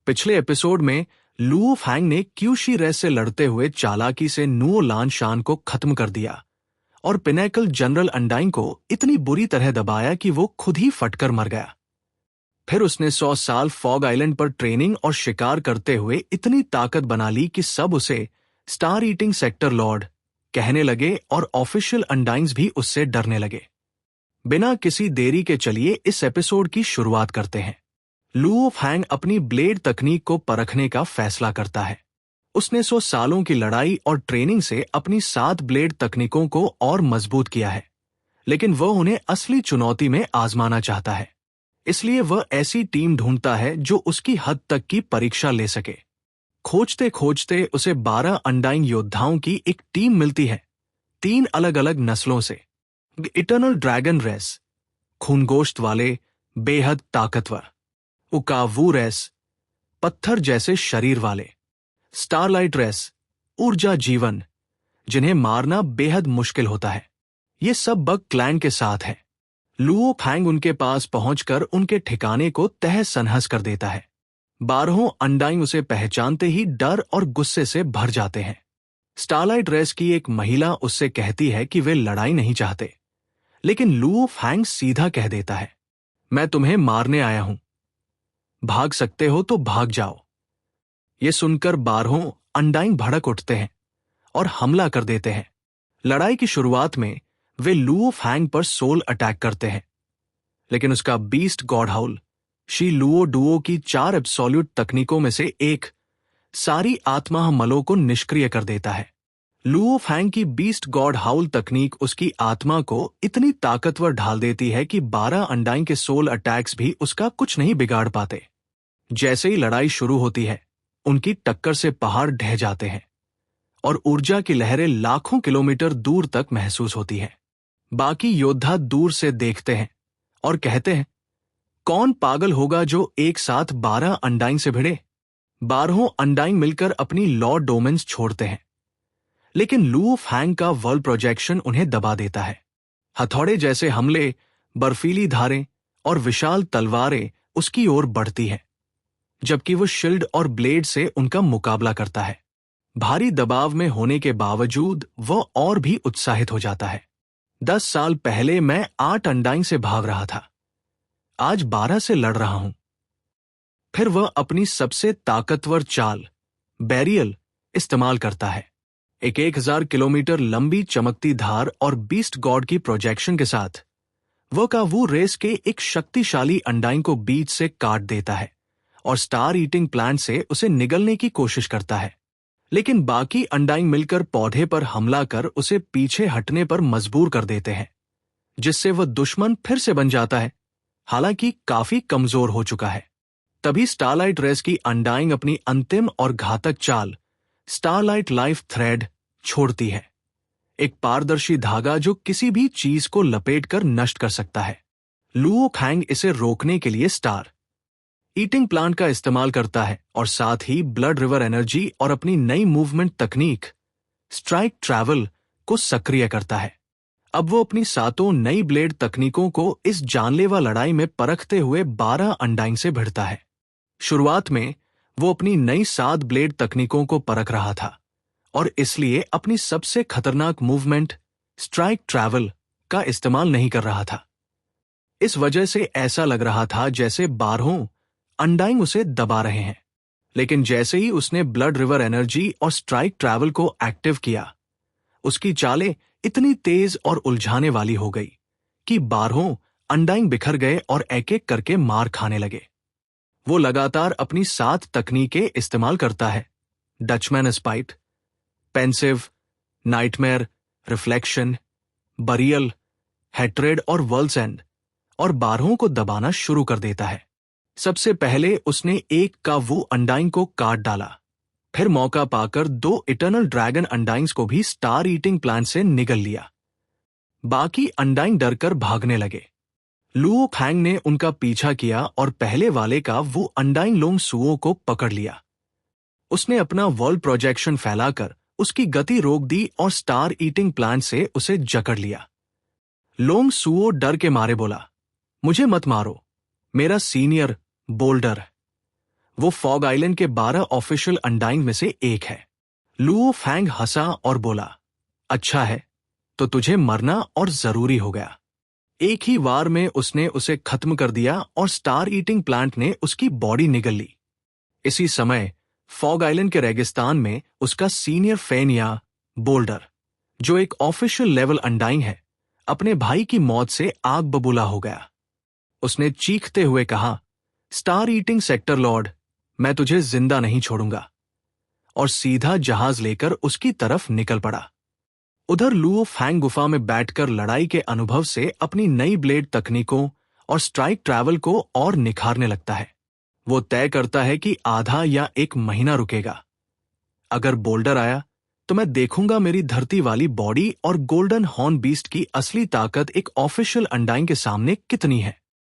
पिछले एपिसोड में Luo Fang ने क्यूशी रेस से लड़ते हुए चालाकी से नुओ लान शान को खत्म कर दिया और पिनेकल जनरल अंडाइन को इतनी बुरी तरह दबाया कि वो खुद ही फटकर मर गया। फिर उसने 100 साल फॉग आइलैंड पर ट्रेनिंग और शिकार करते हुए इतनी ताकत बना ली कि सब उसे स्टार ईटिंग सेक्टर लॉर्ड कहने लगे और ऑफिशियल अंडाइंस भी उससे डरने लगे। बिना किसी देरी के चलिए इस एपिसोड की शुरुआत करते हैं। लुओ फैंग अपनी ब्लेड तकनीक को परखने का फैसला करता है। उसने 100 सालों की लड़ाई और ट्रेनिंग से अपनी 7 ब्लेड तकनीकों को और मजबूत किया है, लेकिन वह उन्हें असली चुनौती में आजमाना चाहता है। इसलिए वह ऐसी टीम ढूंढता है जो उसकी हद तक की परीक्षा ले सके। खोजते खोजते उसे 12 अंडाइन योद्धाओं की एक टीम मिलती है, 3 अलग अलग नस्लों से। इटर्नल ड्रैगन रेस, खूनगोश्त वाले, बेहद ताकतवर। उकावू रेस, पत्थर जैसे शरीर वाले। स्टारलाइट रेस, ऊर्जा जीवन, जिन्हें मारना बेहद मुश्किल होता है। ये सब बग क्लैन के साथ है। लुओ फैंग उनके पास पहुंचकर उनके ठिकाने को तहस नहस कर देता है। 12 अंडाइन उसे पहचानते ही डर और गुस्से से भर जाते हैं। स्टारलाइट रेस की एक महिला उससे कहती है कि वे लड़ाई नहीं चाहते, लेकिन लुओ फैंग सीधा कह देता है, मैं तुम्हें मारने आया हूं, भाग सकते हो तो भाग जाओ। ये सुनकर 12 अंडाइन भड़क उठते हैं और हमला कर देते हैं। लड़ाई की शुरुआत में वे लुओ फैंग पर सोल अटैक करते हैं, लेकिन उसका beast god howl Xi Luo Duo की 4 एब्सोल्यूट तकनीकों में से एक सारी आत्मा मलो को निष्क्रिय कर देता है। लुओ फैंग की बीस्ट गॉड हाउल तकनीक उसकी आत्मा को इतनी ताकतवर ढाल देती है कि 12 अंडाइन के सोल अटैक्स भी उसका कुछ नहीं बिगाड़ पाते। जैसे ही लड़ाई शुरू होती है, उनकी टक्कर से पहाड़ ढह जाते हैं और ऊर्जा की लहरें लाखों किलोमीटर दूर तक महसूस होती है। बाकी योद्धा दूर से देखते हैं और कहते हैं, कौन पागल होगा जो एक साथ 12 अंडाइन से भिड़े। 12 अंडाइन मिलकर अपनी लॉ डोमेन्स छोड़ते हैं, लेकिन लुओ फैंग का वर्ल्ड प्रोजेक्शन उन्हें दबा देता है। हथौड़े जैसे हमले, बर्फीली धारें और विशाल तलवारें उसकी ओर बढ़ती हैं, जबकि वो शील्ड और ब्लेड से उनका मुकाबला करता है। भारी दबाव में होने के बावजूद वह और भी उत्साहित हो जाता है। 10 साल पहले मैं 8 अंडाइन से भाग रहा था, आज 12 से लड़ रहा हूं। फिर वह अपनी सबसे ताकतवर चाल बैरियल इस्तेमाल करता है। एक 1000 किलोमीटर लंबी चमकती धार और बीस्ट गॉड की प्रोजेक्शन के साथ वह कावू रेस के एक शक्तिशाली अंडाइन को बीच से काट देता है और स्टार ईटिंग प्लांट से उसे निगलने की कोशिश करता है, लेकिन बाकी अंडाइन मिलकर पौधे पर हमला कर उसे पीछे हटने पर मजबूर कर देते हैं, जिससे वह दुश्मन फिर से बन जाता है, हालांकि काफी कमजोर हो चुका है। तभी स्टारलाइट रेस की अंडाइन अपनी अंतिम और घातक चाल स्टारलाइट लाइफ थ्रेड छोड़ती है, एक पारदर्शी धागा जो किसी भी चीज को लपेटकर नष्ट कर सकता है। लुओ फैंग इसे रोकने के लिए स्टार ईटिंग प्लांट का इस्तेमाल करता है और साथ ही ब्लड रिवर एनर्जी और अपनी नई मूवमेंट तकनीक स्ट्राइक ट्रैवल को सक्रिय करता है। अब वो अपनी 7 नई ब्लेड तकनीकों को इस जानलेवा लड़ाई में परखते हुए 12 अंडाइन से भिड़ता है। शुरुआत में वो अपनी नई 7 ब्लेड तकनीकों को परख रहा था और इसलिए अपनी सबसे खतरनाक मूवमेंट स्ट्राइक ट्रैवल का इस्तेमाल नहीं कर रहा था। इस वजह से ऐसा लग रहा था जैसे 12 अंडाइन उसे दबा रहे हैं, लेकिन जैसे ही उसने ब्लड रिवर एनर्जी और स्ट्राइक ट्रैवल को एक्टिव किया, उसकी चालें इतनी तेज और उलझाने वाली हो गई कि 12 अंडाइन बिखर गए और एक एक करके मार खाने लगे। वो लगातार अपनी 7 तकनीकें इस्तेमाल करता है, Dutchman spite, pensive, nightmare, reflection, burial, hatred और वर्ल्ड्स एंड, और 12 को दबाना शुरू कर देता है। सबसे पहले उसने एक कावू अंडाइन को काट डाला, फिर मौका पाकर 2 इटर्नल ड्रैगन अंडाइंस को भी स्टार ईटिंग प्लांट से निगल लिया। बाकी अंडाइन डरकर भागने लगे। लुओ फैंग ने उनका पीछा किया और पहले वाले का वो अंडाइन लोंग सुओ को पकड़ लिया। उसने अपना वर्ल्ड प्रोजेक्शन फैलाकर उसकी गति रोक दी और स्टार ईटिंग प्लांट से उसे जकड़ लिया। लोंग सुओ डर के मारे बोला, मुझे मत मारो, मेरा सीनियर बोल्डर। वो फॉग आइलैंड के 12 ऑफिशियल अनडाइंग में से एक है। लुओ फैंग हंसा और बोला, अच्छा है, तो तुझे मरना और जरूरी हो गया। एक ही वार में उसने उसे खत्म कर दिया और स्टार ईटिंग प्लांट ने उसकी बॉडी निगल ली। इसी समय फॉग आइलैंड के रेगिस्तान में उसका सीनियर फैन या बोल्डर, जो एक ऑफिशियल लेवल अनडाइंग है, अपने भाई की मौत से आग बबूला हो गया। उसने चीखते हुए कहा, स्टार ईटिंग सेक्टर लॉर्ड, मैं तुझे जिंदा नहीं छोड़ूंगा, और सीधा जहाज लेकर उसकी तरफ निकल पड़ा। उधर लुओ फैंग गुफा में बैठकर लड़ाई के अनुभव से अपनी नई ब्लेड तकनीकों और स्ट्राइक ट्रैवल को और निखारने लगता है। वो तय करता है कि आधा या एक महीना रुकेगा। अगर बोल्डर आया तो मैं देखूंगा मेरी धरती वाली बॉडी और गोल्डन हॉर्न बीस्ट की असली ताकत एक ऑफिशियल अनडाइंग के सामने कितनी है।